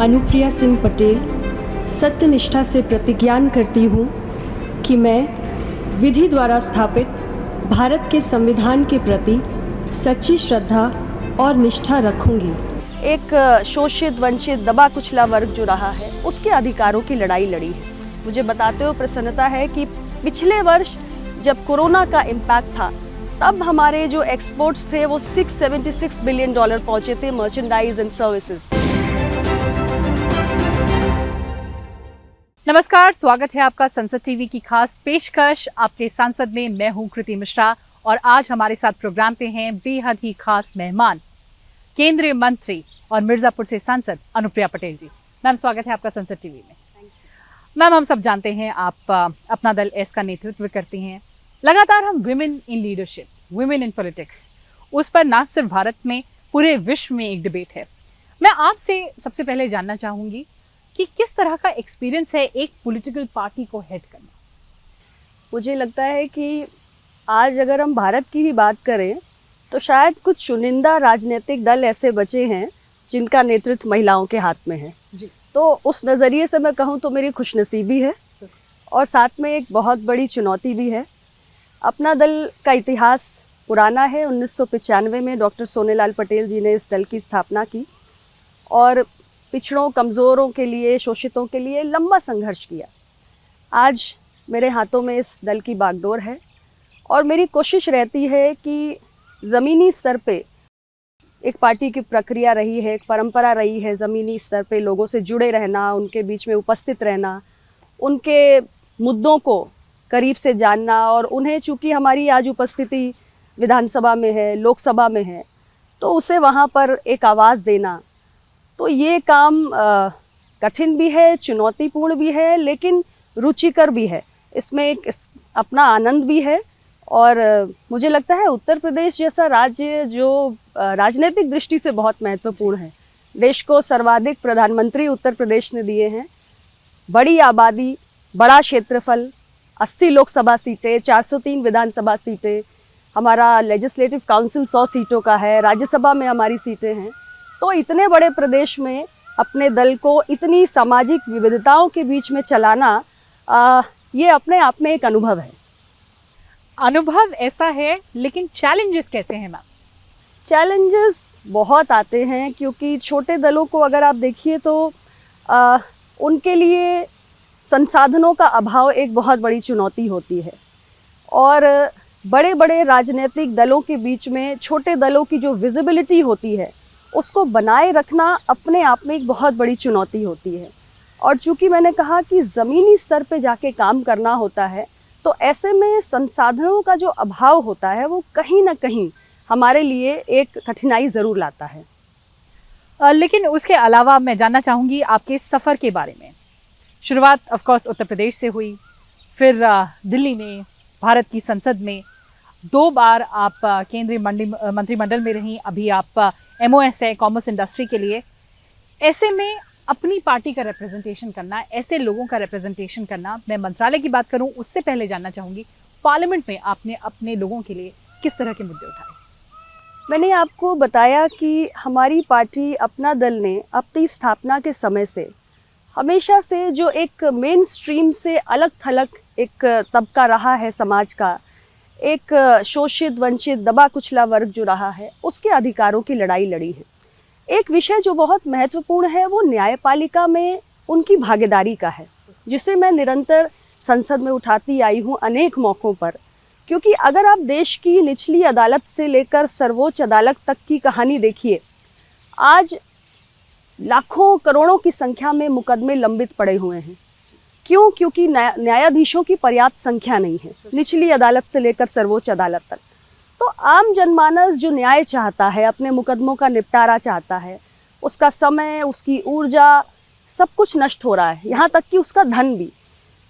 अनुप्रिया सिंह पटेल सत्यनिष्ठा से प्रतिज्ञान करती हूँ कि मैं विधि द्वारा स्थापित भारत के संविधान के प्रति सच्ची श्रद्धा और निष्ठा रखूँगी। एक शोषित, वंचित, दबा कुचला वर्ग जो रहा है उसके अधिकारों की लड़ाई लड़ी है। मुझे बताते हुए प्रसन्नता है कि पिछले वर्ष जब कोरोना का इम्पैक्ट था तब हमारे जो एक्सपोर्ट्स थे वो $676 बिलियन पहुंचे थे मर्चेंडाइज एंड सर्विसेज। नमस्कार, स्वागत है आपका संसद टीवी की खास पेशकश आपके सांसद में। मैं हूं कृति मिश्रा और आज हमारे साथ प्रोग्राम पे हैं बेहद ही खास मेहमान, केंद्रीय मंत्री और मिर्जापुर से सांसद अनुप्रिया पटेल जी। मैम, स्वागत है आपका संसद टीवी में। मैम, हम सब जानते हैं आप अपना दल एस का नेतृत्व करती हैं। लगातार हम women in leadership, women in politics, उस पर ना सिर्फ भारत में पूरे विश्व में एक डिबेट है। मैं आपसे सबसे पहले जानना चाहूँगी कि किस तरह का एक्सपीरियंस है एक पॉलिटिकल पार्टी को हेड करना। मुझे लगता है कि आज अगर हम भारत की ही बात करें तो शायद कुछ चुनिंदा राजनीतिक दल ऐसे बचे हैं जिनका नेतृत्व महिलाओं के हाथ में है जी। तो उस नज़रिए से मैं कहूँ तो मेरी खुशनसीबी है और साथ में एक बहुत बड़ी चुनौती भी है। अपना दल का इतिहास पुराना है। 1995 में डॉक्टर सोनेलाल पटेल जी ने इस दल की स्थापना की और पिछड़ों, कमज़ोरों के लिए, शोषितों के लिए लंबा संघर्ष किया। आज मेरे हाथों में इस दल की बागडोर है और मेरी कोशिश रहती है कि ज़मीनी स्तर पे एक पार्टी की प्रक्रिया रही है, एक परंपरा रही है, ज़मीनी स्तर पे लोगों से जुड़े रहना, उनके बीच में उपस्थित रहना, उनके मुद्दों को करीब से जानना और उन्हें, चूँकि हमारी आज उपस्थिति विधानसभा में है, लोकसभा में है, तो उसे वहाँ पर एक आवाज़ देना। तो ये काम कठिन भी है, चुनौतीपूर्ण भी है, लेकिन रुचिकर भी है। इसमें एक अपना आनंद भी है और मुझे लगता है उत्तर प्रदेश जैसा राज्य जो राजनीतिक दृष्टि से बहुत महत्वपूर्ण है। देश को सर्वाधिक प्रधानमंत्री उत्तर प्रदेश ने दिए हैं। बड़ी आबादी, बड़ा क्षेत्रफल, 80 लोकसभा सीटें, 403 विधानसभा सीटें, हमारा लेजिस्लेटिव काउंसिल 100 सीटों का है, राज्यसभा में हमारी सीटें हैं। तो इतने बड़े प्रदेश में अपने दल को इतनी सामाजिक विविधताओं के बीच में चलाना, ये अपने आप में एक अनुभव है। अनुभव ऐसा है, लेकिन चैलेंजेस कैसे हैं मैम? चैलेंजेस बहुत आते हैं क्योंकि छोटे दलों को अगर आप देखिए तो उनके लिए संसाधनों का अभाव एक बहुत बड़ी चुनौती होती है और बड़े बड़े राजनीतिक दलों के बीच में छोटे दलों की जो विजिबिलिटी होती है उसको बनाए रखना अपने आप में एक बहुत बड़ी चुनौती होती है। और चूँकि मैंने कहा कि ज़मीनी स्तर पे जाके काम करना होता है तो ऐसे में संसाधनों का जो अभाव होता है वो कहीं ना कहीं हमारे लिए एक कठिनाई ज़रूर लाता है। लेकिन उसके अलावा मैं जानना चाहूँगी आपके सफ़र के बारे में। शुरुआत ऑफ कोर्स उत्तर प्रदेश से हुई, फिर दिल्ली में, भारत की संसद में 2 बार आप केंद्रीय मंत्रिमंडल में रहीं, अभी आप MOS है, कॉमर्स इंडस्ट्री के लिए। ऐसे में अपनी पार्टी का रिप्रेजेंटेशन करना, ऐसे लोगों का रिप्रेजेंटेशन करना, मैं मंत्रालय की बात करूं उससे पहले जानना चाहूँगी पार्लियामेंट में आपने अपने लोगों के लिए किस तरह के मुद्दे उठाए? मैंने आपको बताया कि हमारी पार्टी, अपना दल ने अपनी स्थापना के समय से हमेशा से जो एक मेन स्ट्रीम से अलग थलग एक तबका रहा है समाज का, एक शोषित, वंचित, दबा कुचला वर्ग जो रहा है उसके अधिकारों की लड़ाई लड़ी है। एक विषय जो बहुत महत्वपूर्ण है वो न्यायपालिका में उनकी भागीदारी का है, जिसे मैं निरंतर संसद में उठाती आई हूँ अनेक मौक़ों पर। क्योंकि अगर आप देश की निचली अदालत से लेकर सर्वोच्च अदालत तक की कहानी देखिए, आज लाखों करोड़ों की संख्या में मुकदमे लंबित पड़े हुए हैं। क्यों? क्योंकि न्यायाधीशों की पर्याप्त संख्या नहीं है, निचली अदालत से लेकर सर्वोच्च अदालत तक। तो आम जनमानस जो न्याय चाहता है, अपने मुकदमों का निपटारा चाहता है, उसका समय, उसकी ऊर्जा, सब कुछ नष्ट हो रहा है, यहाँ तक कि उसका धन भी।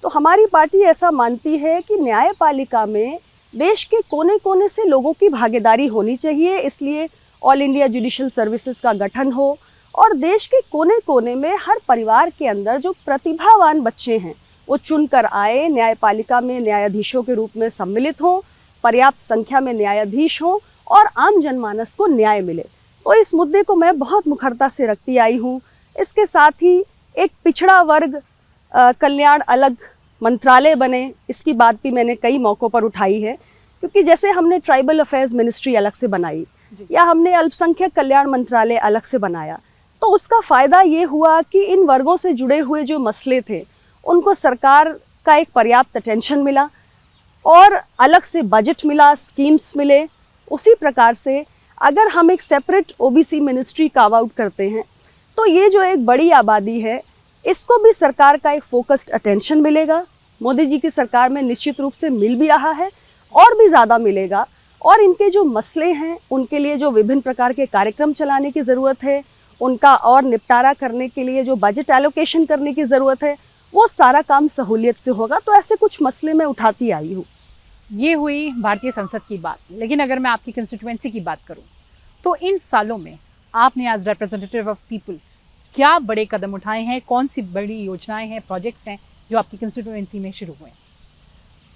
तो हमारी पार्टी ऐसा मानती है कि न्यायपालिका में देश के कोने कोने से लोगों की भागीदारी होनी चाहिए। इसलिए ऑल इंडिया जुडिशल सर्विसेज का गठन हो और देश के कोने कोने में हर परिवार के अंदर जो प्रतिभावान बच्चे हैं वो चुनकर आए, न्यायपालिका में न्यायाधीशों के रूप में सम्मिलित हों, पर्याप्त संख्या में न्यायाधीश हों और आम जनमानस को न्याय मिले। तो इस मुद्दे को मैं बहुत मुखरता से रखती आई हूँ। इसके साथ ही एक पिछड़ा वर्ग कल्याण अलग मंत्रालय बने, इसकी बात भी मैंने कई मौक़ों पर उठाई है, क्योंकि जैसे हमने ट्राइबल अफेयर्स मिनिस्ट्री अलग से बनाई या हमने अल्पसंख्यक कल्याण मंत्रालय अलग से बनाया, तो उसका फ़ायदा ये हुआ कि इन वर्गों से जुड़े हुए जो मसले थे उनको सरकार का एक पर्याप्त अटेंशन मिला और अलग से बजट मिला, स्कीम्स मिले। उसी प्रकार से अगर हम एक separate OBC ministry carve out करते हैं तो ये जो एक बड़ी आबादी है इसको भी सरकार का एक फोकस्ड अटेंशन मिलेगा। मोदी जी की सरकार में निश्चित रूप से मिल भी रहा है और भी ज़्यादा मिलेगा, और इनके जो मसले हैं उनके लिए जो विभिन्न प्रकार के कार्यक्रम चलाने की ज़रूरत है, उनका और निपटारा करने के लिए जो बजट एलोकेशन करने की ज़रूरत है, वो सारा काम सहूलियत से होगा। तो ऐसे कुछ मसले मैं उठाती आई हूँ। ये हुई भारतीय संसद की बात, लेकिन अगर मैं आपकी कंस्टिट्यूएंसी की बात करूं तो इन सालों में आपने एज रिप्रेजेंटेटिव ऑफ पीपल क्या बड़े कदम उठाए हैं? कौन सी बड़ी योजनाएं हैं, प्रोजेक्ट्स हैं जो आपकी कंस्टिट्यूएंसी में शुरू हुए हैं?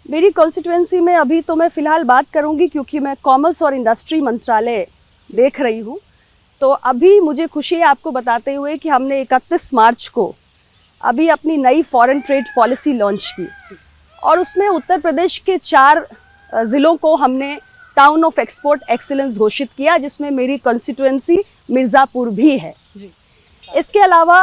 मेरी कॉन्स्टिट्यूएंसी में अभी तो मैं फ़िलहाल बात करूंगी क्योंकि मैं कॉमर्स और इंडस्ट्री मंत्रालय देख रही हूं। तो अभी मुझे खुशी है आपको बताते हुए कि हमने 31 मार्च को अभी अपनी नई फॉरेन ट्रेड पॉलिसी लॉन्च की, और उसमें उत्तर प्रदेश के 4 ज़िलों को हमने टाउन ऑफ एक्सपोर्ट एक्सीलेंस घोषित किया, जिसमें मेरी कॉन्स्टिट्यूएंसी मिर्ज़ापुर भी है। इसके अलावा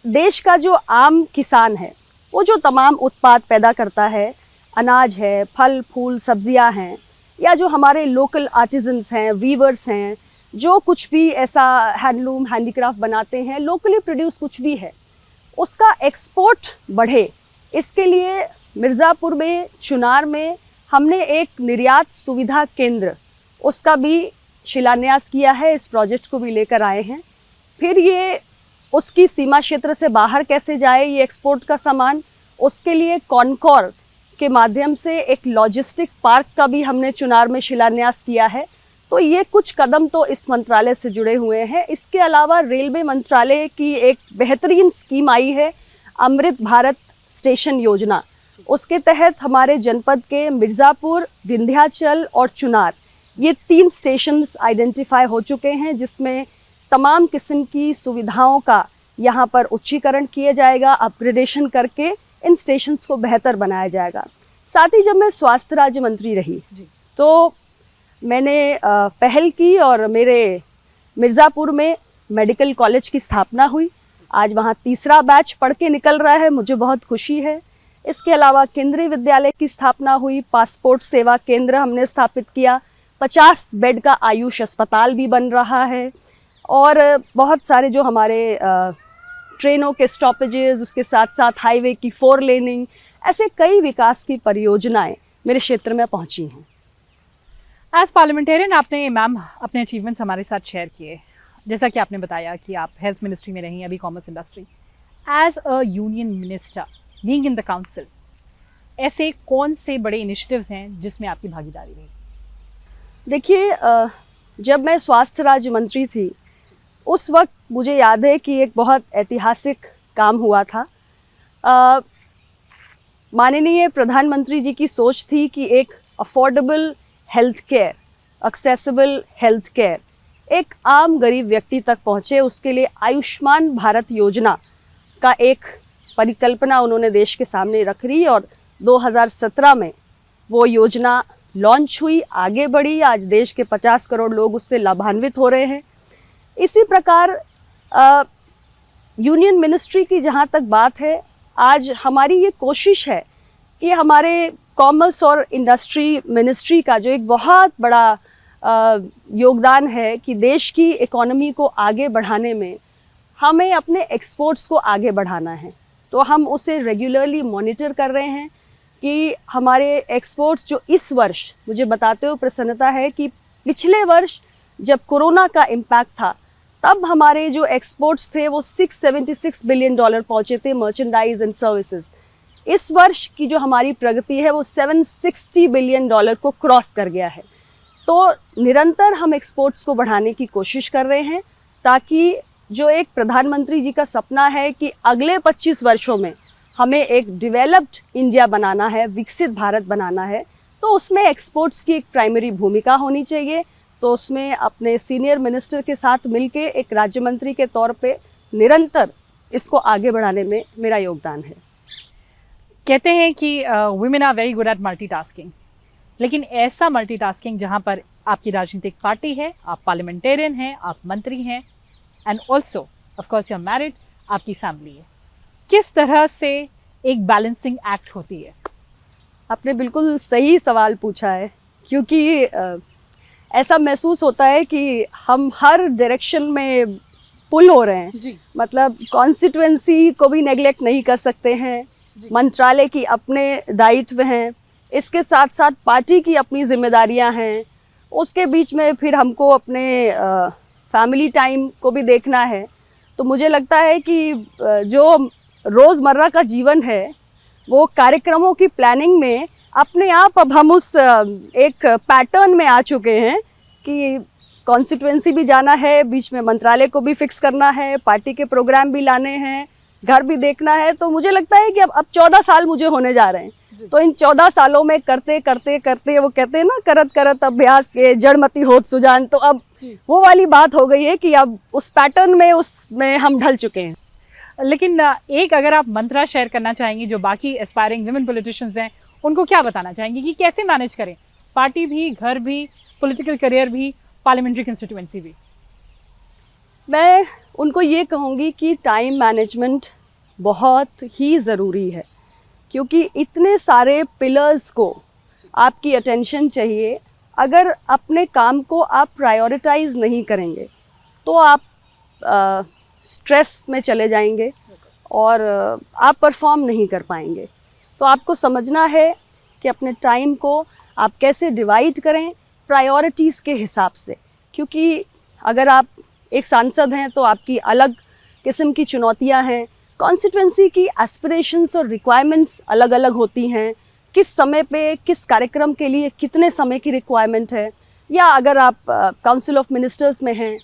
देश का जो आम किसान है वो जो तमाम उत्पाद पैदा करता है, अनाज है, फल फूल सब्जियां हैं, या जो हमारे लोकल आर्टिजन्स हैं, वीवर्स हैं, जो कुछ भी ऐसा हैंडलूम हैंडीक्राफ्ट बनाते हैं, लोकली प्रोड्यूस कुछ भी है, उसका एक्सपोर्ट बढ़े, इसके लिए मिर्ज़ापुर में, चुनार में हमने एक निर्यात सुविधा केंद्र उसका भी शिलान्यास किया है। इस प्रोजेक्ट को भी लेकर आए हैं। फिर ये उसकी सीमा क्षेत्र से बाहर कैसे जाए ये एक्सपोर्ट का सामान, उसके लिए कॉनकॉर के माध्यम से एक लॉजिस्टिक पार्क का भी हमने चुनार में शिलान्यास किया है। तो ये कुछ कदम तो इस मंत्रालय से जुड़े हुए हैं। इसके अलावा रेलवे मंत्रालय की एक बेहतरीन स्कीम आई है, अमृत भारत स्टेशन योजना। उसके तहत हमारे जनपद के मिर्ज़ापुर, विंध्याचल और चुनार, ये 3 स्टेशंस आइडेंटिफाई हो चुके हैं, जिसमें तमाम किस्म की सुविधाओं का यहाँ पर उच्चीकरण किया जाएगा, अपग्रेडेशन करके इन स्टेशंस को बेहतर बनाया जाएगा। साथ ही जब मैं स्वास्थ्य राज्य मंत्री रही तो मैंने पहल की और मेरे मिर्ज़ापुर में मेडिकल कॉलेज की स्थापना हुई। आज वहाँ 3रा बैच पढ़ के निकल रहा है, मुझे बहुत खुशी है। इसके अलावा केंद्रीय विद्यालय की स्थापना हुई, पासपोर्ट सेवा केंद्र हमने स्थापित किया, 50 बेड का आयुष अस्पताल भी बन रहा है, और बहुत सारे जो हमारे ट्रेनों के स्टॉपेजेस, उसके साथ साथ हाईवे की 4 लेनिंग, ऐसे कई विकास की परियोजनाएं मेरे क्षेत्र में पहुंची हैं। एज पार्लियामेंटेरियन आपने मैम अपने अचीवमेंट्स हमारे साथ शेयर किए। जैसा कि आपने बताया कि आप हेल्थ मिनिस्ट्री में रही, अभी commerce industry. As a union minister being in the council, ऐसे कौन से बड़े इनिशिएटिव्स हैं जिसमें आपकी भागीदारी रही? देखिए, जब मैं स्वास्थ्य राज्य मंत्री थी उस वक्त मुझे याद है कि एक बहुत ऐतिहासिक काम हुआ था। माननीय प्रधानमंत्री जी की सोच थी कि एक affordable health care, accessible health care एक आम गरीब व्यक्ति तक पहुँचे। उसके लिए आयुष्मान भारत योजना का एक परिकल्पना उन्होंने देश के सामने रख रही, और 2017 में वो योजना लॉन्च हुई, आगे बढ़ी। आज देश के 50 करोड़ लोग उससे लाभान्वित हो रहे हैं। इसी प्रकार यूनियन मिनिस्ट्री की जहाँ तक बात है, आज हमारी ये कोशिश है कि हमारे कॉमर्स और इंडस्ट्री मिनिस्ट्री का जो एक बहुत बड़ा योगदान है कि देश की इकोनॉमी को आगे बढ़ाने में हमें अपने एक्सपोर्ट्स को आगे बढ़ाना है। तो हम उसे रेगुलरली मॉनिटर कर रहे हैं कि हमारे एक्सपोर्ट्स जो इस वर्ष, मुझे बताते हुए प्रसन्नता है कि पिछले वर्ष जब कोरोना का इम्पैक्ट था तब हमारे जो एक्सपोर्ट्स थे वो $676 बिलियन पहुँचे थे, मर्चेंडाइज एंड सर्विसेज। इस वर्ष की जो हमारी प्रगति है वो $760 बिलियन को क्रॉस कर गया है। तो निरंतर हम एक्सपोर्ट्स को बढ़ाने की कोशिश कर रहे हैं, ताकि जो एक प्रधानमंत्री जी का सपना है कि अगले 25 वर्षों में हमें एक डेवलप्ड इंडिया बनाना है, विकसित भारत बनाना है, तो उसमें एक्सपोर्ट्स की एक प्राइमरी भूमिका होनी चाहिए। तो उसमें अपने सीनियर मिनिस्टर के साथ मिलके एक राज्य मंत्री के तौर पे निरंतर इसको आगे बढ़ाने में मेरा योगदान है। कहते हैं कि women are very good at multitasking, लेकिन ऐसा मल्टीटास्किंग जहाँ पर आपकी राजनीतिक पार्टी है, आप पार्लियामेंटेरियन हैं, आप मंत्री हैं, and also of course you are married, आपकी फैमिली है, किस तरह से एक बैलेंसिंग एक्ट होती है? आपने बिल्कुल सही सवाल पूछा है, क्योंकि ऐसा महसूस होता है कि हम हर डायरेक्शन में पुल हो रहे हैं जी। मतलब कॉन्स्टिट्यूएंसी को भी नेग्लेक्ट नहीं कर सकते हैं, मंत्रालय की अपने दायित्व हैं, इसके साथ साथ पार्टी की अपनी जिम्मेदारियां हैं, उसके बीच में फिर हमको अपने फैमिली टाइम को भी देखना है। तो मुझे लगता है कि जो रोज़मर्रा का जीवन है वो कार्यक्रमों की प्लानिंग में अपने आप अब हम उस एक पैटर्न में आ चुके हैं कि कॉन्स्टिट्यूएंसी भी जाना है, बीच में मंत्रालय को भी फिक्स करना है, पार्टी के प्रोग्राम भी लाने हैं, घर भी देखना है। तो मुझे लगता है कि अब 14 साल मुझे होने जा रहे हैं, तो इन 14 सालों में करते करते करते वो कहते हैं ना, करत करत अभ्यास के जड़मती होत सुजान, तो अब वो वाली बात हो गई है कि अब उस पैटर्न में उसमें हम ढल चुके हैं। लेकिन एक अगर आप मंत्रा शेयर करना चाहेंगी जो बाकी एस्पायरिंग विमेन पॉलिटिशियंस हैं, उनको क्या बताना चाहेंगी कि कैसे मैनेज करें पार्टी भी, घर भी, पॉलिटिकल करियर भी, पार्लियामेंट्री कंस्टिट्यूएंसी भी? मैं उनको ये कहूँगी कि टाइम मैनेजमेंट बहुत ही ज़रूरी है, क्योंकि इतने सारे पिलर्स को आपकी अटेंशन चाहिए। अगर अपने काम को आप प्रायोरिटाइज नहीं करेंगे तो आप स्ट्रेस में चले जाएंगे और आप परफॉर्म नहीं कर पाएंगे। तो आपको समझना है कि अपने टाइम को आप कैसे डिवाइड करें प्रायोरिटीज़ के हिसाब से, क्योंकि अगर आप एक सांसद हैं तो आपकी अलग किस्म की चुनौतियां हैं, कॉन्स्टिट्यूएंसी की एस्पिरेशंस और रिक्वायरमेंट्स अलग अलग होती हैं, किस समय पे किस कार्यक्रम के लिए कितने समय की रिक्वायरमेंट है, या अगर आप काउंसिल ऑफ मिनिस्टर्स में हैं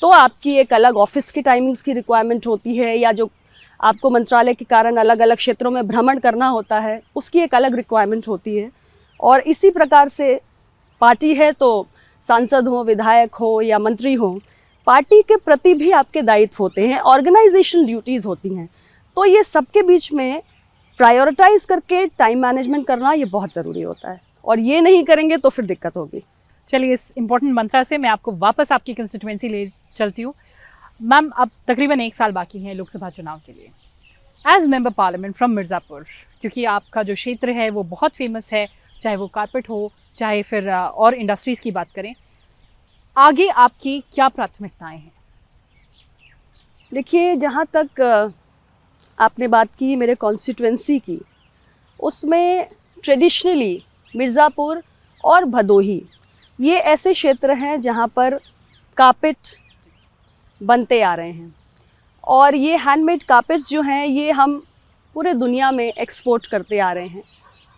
तो आपकी एक अलग ऑफिस की टाइमिंग्स की रिक्वायरमेंट होती है, या जो आपको मंत्रालय के कारण अलग अलग क्षेत्रों में भ्रमण करना होता है उसकी एक अलग रिक्वायरमेंट होती है। और इसी प्रकार से पार्टी है तो सांसद हो, विधायक हो या मंत्री हो, पार्टी के प्रति भी आपके दायित्व होते हैं, ऑर्गेनाइजेशन ड्यूटीज़ होती हैं। तो ये सबके बीच में प्रायोरिटाइज करके टाइम मैनेजमेंट करना ये बहुत ज़रूरी होता है, और ये नहीं करेंगे तो फिर दिक्कत होगी। चलिए, इस इम्पोर्टेंट मंत्रा से मैं आपको वापस आपकी कंस्टिट्यूएंसी ले चलती हूँ। मैम, अब तकरीबन 1 साल बाकी है लोकसभा चुनाव के लिए। As member parliament from Mirzapur, क्योंकि आपका जो क्षेत्र है वो बहुत फेमस है, चाहे वो कारपेट हो, चाहे फिर और इंडस्ट्रीज़ की बात करें, आगे आपकी क्या प्राथमिकताएं हैं? देखिए, जहाँ तक आपने बात की मेरे कॉन्स्टिट्यूएंसी की, उसमें ट्रेडिशनली मिर्ज़ापुर और भदोही ये ऐसे क्षेत्र हैं जहाँ पर कारपेट बनते आ रहे हैं, और ये हैंडमेड कारपेट्स जो हैं ये हम पूरे दुनिया में एक्सपोर्ट करते आ रहे हैं।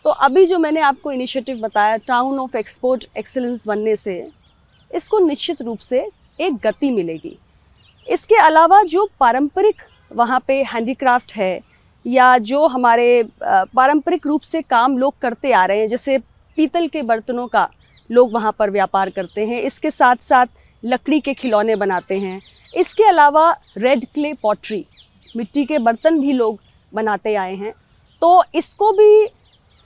तो अभी जो मैंने आपको इनिशिएटिव बताया टाउन ऑफ एक्सपोर्ट एक्सीलेंस बनने से इसको निश्चित रूप से एक गति मिलेगी। इसके अलावा जो पारंपरिक वहाँ पे हैंडीक्राफ्ट है, या जो हमारे पारंपरिक रूप से काम लोग करते आ रहे हैं, जैसे पीतल के बर्तनों का लोग वहाँ पर व्यापार करते हैं, इसके साथ साथ लकड़ी के खिलौने बनाते हैं, इसके अलावा रेड क्ले पॉटरी, मिट्टी के बर्तन भी लोग बनाते आए हैं। तो इसको भी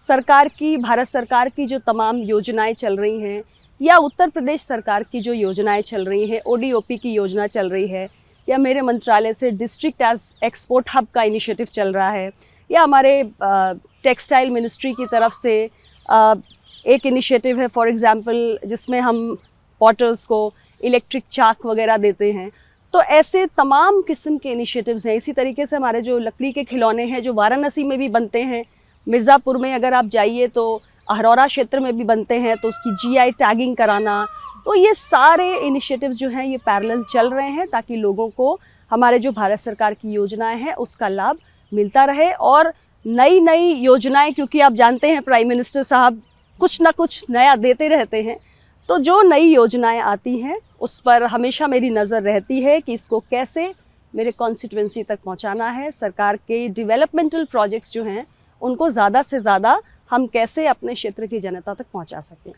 सरकार की, भारत सरकार की जो तमाम योजनाएं चल रही हैं, या उत्तर प्रदेश सरकार की जो योजनाएं चल रही हैं, ODOP की योजना चल रही है, या मेरे मंत्रालय से डिस्ट्रिक्ट एज एक्सपोर्ट हब का इनिशिएटिव चल रहा है, या हमारे टेक्सटाइल मिनिस्ट्री की तरफ से एक इनिशिएटिव है फॉर एग्जांपल जिसमें हम पॉटर्स को इलेक्ट्रिक चाक वगैरह देते हैं। तो ऐसे तमाम किस्म के इनिशिएटिव्स हैं। इसी तरीके से हमारे जो लकड़ी के खिलौने हैं जो वाराणसी में भी बनते हैं, मिर्ज़ापुर में अगर आप जाइए तो अहरौरा क्षेत्र में भी बनते हैं, तो उसकी GI टैगिंग कराना, तो ये सारे इनिशिएटिव्स जो हैं ये पैरेलल चल रहे हैं ताकि लोगों को हमारे जो भारत सरकार की योजनाएं हैं उसका लाभ मिलता रहे। और नई नई योजनाएं, क्योंकि आप जानते हैं प्राइम मिनिस्टर साहब कुछ ना कुछ नया देते रहते हैं, तो जो नई योजनाएं आती हैं उस पर हमेशा मेरी नज़र रहती है कि इसको कैसे मेरे कॉन्स्टिट्यूएंसी तक पहुंचाना है। सरकार के डेवलपमेंटल प्रोजेक्ट्स जो हैं उनको ज़्यादा से ज़्यादा हम कैसे अपने क्षेत्र की जनता तक पहुंचा सकें।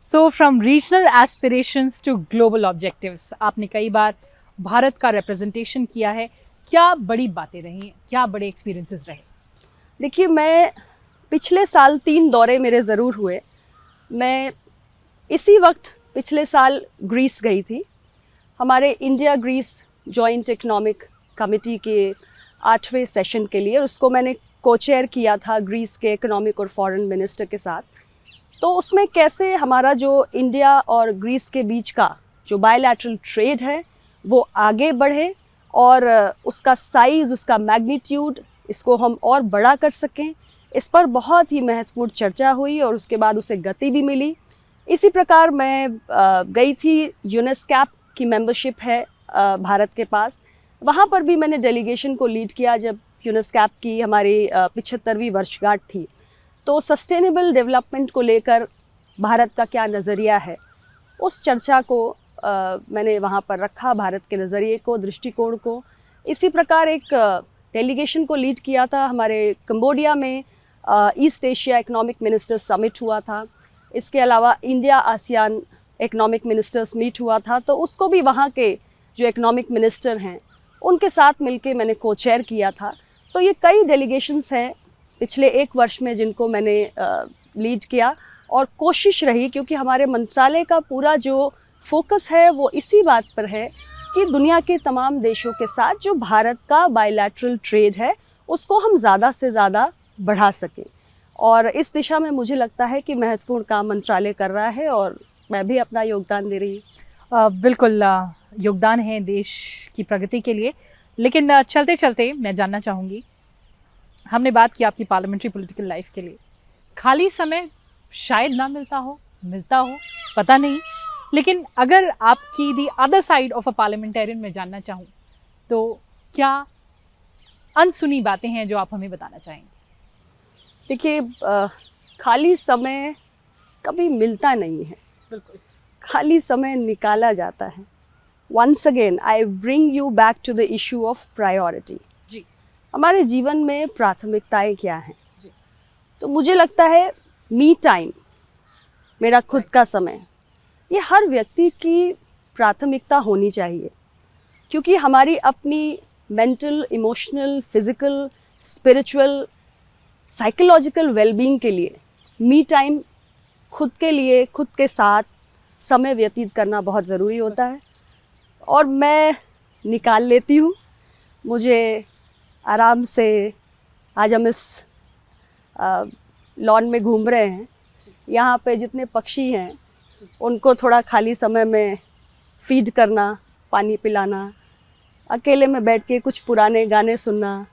So from regional aspirations to global objectives, आपने कई बार भारत का रिप्रेजेंटेशन किया है। क्या बड़ी बातें रही, क्या बड़े एक्सपीरियंसेस रहे? देखिए, मैं पिछले साल 3 दौरे मेरे ज़रूर हुए। मैं इसी वक्त पिछले साल ग्रीस गई थी, हमारे India Greece joint economic committee के 8वें सेशन के लिए। उसको मैंने को-चेयर किया था ग्रीस के इकोनॉमिक और फॉरेन मिनिस्टर के साथ। तो उसमें कैसे हमारा जो इंडिया और ग्रीस के बीच का जो बायलैटरल ट्रेड है वो आगे बढ़े और उसका साइज़, उसका मैग्नीट्यूड, इसको हम और बड़ा कर सकें, इस पर बहुत ही महत्वपूर्ण चर्चा हुई और उसके बाद उसे गति भी मिली। इसी प्रकार मैं गई थी, यूनेस्कैप की मेंबरशिप है भारत के पास, वहाँ पर भी मैंने डेलीगेशन को लीड किया जब यूनेस्कैप की हमारी 75वीं वर्षगांठ थी। तो सस्टेनेबल डेवलपमेंट को लेकर भारत का क्या नज़रिया है, उस चर्चा को मैंने वहाँ पर रखा, भारत के नज़रिए को, दृष्टिकोण को। इसी प्रकार एक डेलीगेशन को लीड किया था, हमारे कंबोडिया में East Asia economic ministers summit हुआ था। इसके अलावा India ASEAN economic ministers meet हुआ था, तो उसको भी वहाँ के जो इकोनॉमिक मिनिस्टर हैं उनके साथ मिलके मैंने को-चेयर किया था। तो ये कई डेलीगेशंस हैं पिछले 1 वर्ष में जिनको मैंने लीड किया और कोशिश रही, क्योंकि हमारे मंत्रालय का पूरा जो फोकस है वो इसी बात पर है कि दुनिया के तमाम देशों के साथ जो भारत का बायलैटरल ट्रेड है उसको हम ज़्यादा से ज़्यादा बढ़ा सकें। और इस दिशा में मुझे लगता है कि महत्वपूर्ण काम मंत्रालय कर रहा है और मैं भी अपना योगदान दे रही हूँ। बिल्कुल योगदान है देश की प्रगति के लिए। लेकिन चलते चलते मैं जानना चाहूँगी, हमने बात की आपकी पार्लियामेंट्री पॉलिटिकल लाइफ के लिए, खाली समय शायद ना मिलता हो, पता नहीं, लेकिन अगर आपकी the other side of a parliamentarian में जानना चाहूँ तो क्या अनसुनी बातें हैं जो आप हमें बताना चाहेंगे? देखिए, खाली समय कभी मिलता नहीं है, बिल्कुल खाली समय निकाला जाता है। Once again I bring you back to the issue of priority. जी। हमारे जीवन में प्राथमिकताएं क्या हैं? जी। तो मुझे लगता है मी टाइम, मेरा खुद का समय, ये हर व्यक्ति की प्राथमिकता होनी चाहिए, क्योंकि हमारी अपनी mental, emotional, physical, spiritual, psychological wellbeing के लिए मी टाइम, खुद के लिए, खुद के साथ समय व्यतीत करना बहुत ज़रूरी होता है और मैं निकाल लेती हूँ। मुझे आराम से, आज हम इस लॉन में घूम रहे हैं, यहाँ पे जितने पक्षी हैं उनको थोड़ा खाली समय में फीड करना, पानी पिलाना, अकेले में बैठ के कुछ पुराने गाने सुनना,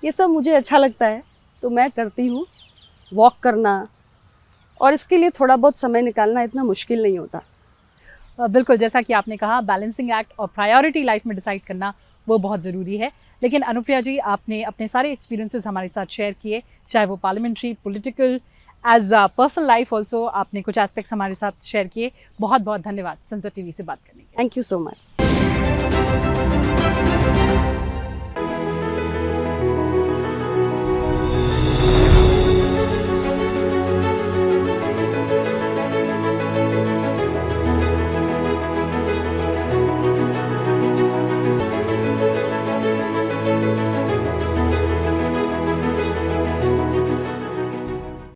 ये सब मुझे अच्छा लगता है, तो मैं करती हूँ। वॉक करना, और इसके लिए थोड़ा बहुत समय निकालना इतना मुश्किल नहीं होता। बिल्कुल, जैसा कि आपने कहा, बैलेंसिंग एक्ट और प्रायोरिटी लाइफ में डिसाइड करना वो बहुत ज़रूरी है। लेकिन अनुप्रिया जी, आपने अपने सारे एक्सपीरियंसेस हमारे साथ शेयर किए, चाहे वो parliamentary, political, as personal life also आपने कुछ एस्पेक्ट्स हमारे साथ शेयर किए। बहुत बहुत धन्यवाद संसद टीवी से बात करने के लिए। Thank you so much.